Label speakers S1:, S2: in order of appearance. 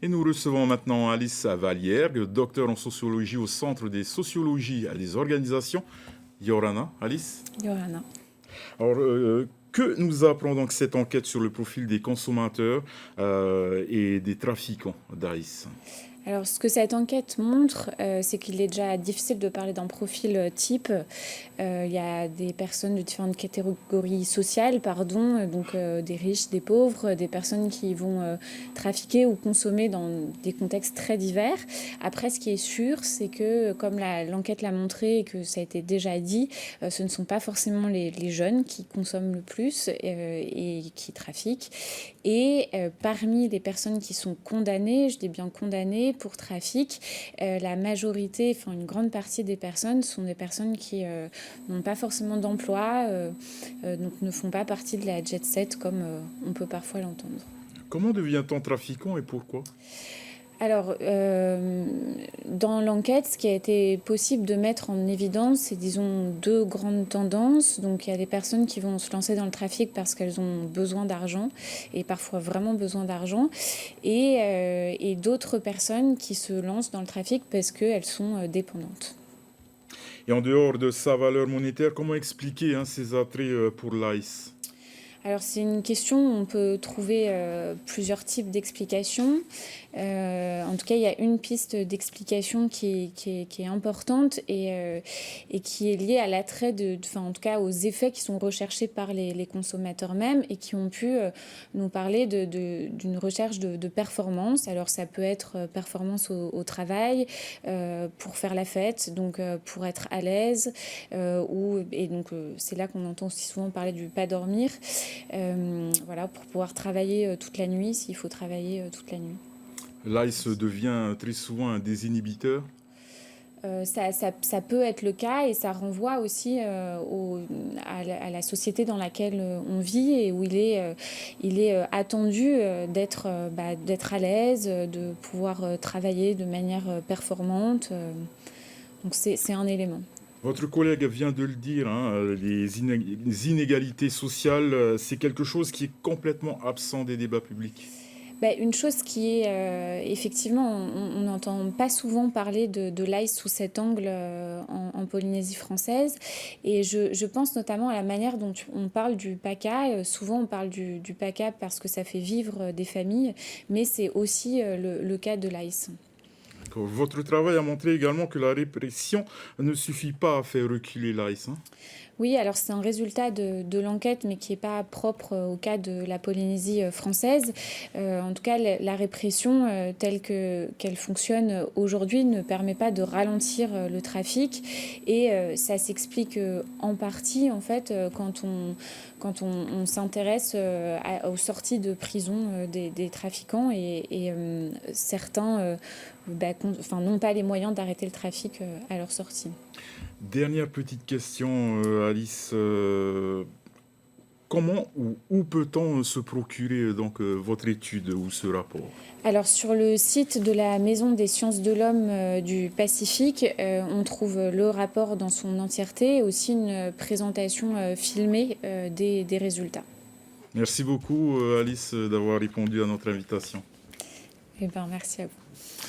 S1: Et nous recevons maintenant Alice Valiergue, docteur en sociologie au Centre des sociologies et des organisations. Yorana, Alice.
S2: Johanna.
S1: Alors, que nous apprend donc cette enquête sur le profil des consommateurs et des trafiquants d'Alice?
S2: Alors, ce que cette enquête montre, c'est qu'il est déjà difficile de parler d'un profil type. Il y a des personnes de différentes catégories sociales, pardon, donc des riches, des pauvres, des personnes qui vont trafiquer ou consommer dans des contextes très divers. Après, ce qui est sûr, c'est que, comme l'enquête l'a montré et que ça a été déjà dit, ce ne sont pas forcément les jeunes qui consomment le plus et qui trafiquent. Et parmi les personnes qui sont condamnées, je dis bien condamnées pour trafic, la majorité, enfin une grande partie des personnes sont des personnes qui n'ont pas forcément d'emploi, donc ne font pas partie de la jet set comme on peut parfois l'entendre.
S1: Comment devient-on trafiquant et pourquoi?
S2: Alors, dans l'enquête, ce qui a été possible de mettre en évidence, c'est, disons, deux grandes tendances. Donc, il y a des personnes qui vont se lancer dans le trafic parce qu'elles ont besoin d'argent, et parfois vraiment besoin d'argent, et d'autres personnes qui se lancent dans le trafic parce qu'elles sont dépendantes.
S1: Et en dehors de sa valeur monétaire, comment expliquer ses attraits pour l'ICE?
S2: Alors c'est une question où on peut trouver plusieurs types d'explications. En tout cas, il y a une piste d'explication qui est importante et qui est liée à l'attrait, enfin, en tout cas aux effets qui sont recherchés par les consommateurs mêmes et qui ont pu nous parler d'une recherche de performance. Alors ça peut être performance au travail, pour faire la fête, donc pour être à l'aise, et donc c'est là qu'on entend aussi souvent parler du pas dormir. Voilà, pour pouvoir travailler toute la nuit, s'il faut travailler toute la nuit.
S1: L'ICE devient très souvent un désinhibiteur.
S2: Ça peut être le cas et ça renvoie aussi à la société dans laquelle on vit et où il est attendu d'être à l'aise, de pouvoir travailler de manière performante. Donc c'est un élément.
S1: Votre collègue vient de le dire, les inégalités sociales, c'est quelque chose qui est complètement absent des débats publics.
S2: Une chose qui est effectivement, on n'entend pas souvent parler de l'ail sous cet angle en Polynésie française. Et je pense notamment à la manière dont on parle du PACA. Souvent, on parle du PACA parce que ça fait vivre des familles, mais c'est aussi le cas de l'AIS.
S1: Votre travail a montré également que la répression ne suffit pas à faire reculer l'ICE.
S2: Oui, alors c'est un résultat de l'enquête, mais qui n'est pas propre au cas de la Polynésie française. En tout cas, la répression telle qu'elle fonctionne aujourd'hui ne permet pas de ralentir le trafic. Et ça s'explique en partie, en fait, quand on s'intéresse aux sorties de prison des trafiquants. Et certains n'ont pas les moyens d'arrêter le trafic à leur sortie.
S1: Dernière petite question, Alice. Comment ou où peut-on se procurer votre étude ou ce rapport?
S2: Alors sur le site de la Maison des sciences de l'homme du Pacifique, on trouve le rapport dans son entièreté et aussi une présentation filmée des résultats.
S1: Merci beaucoup, Alice, d'avoir répondu à notre invitation.
S2: Eh bien, merci à vous.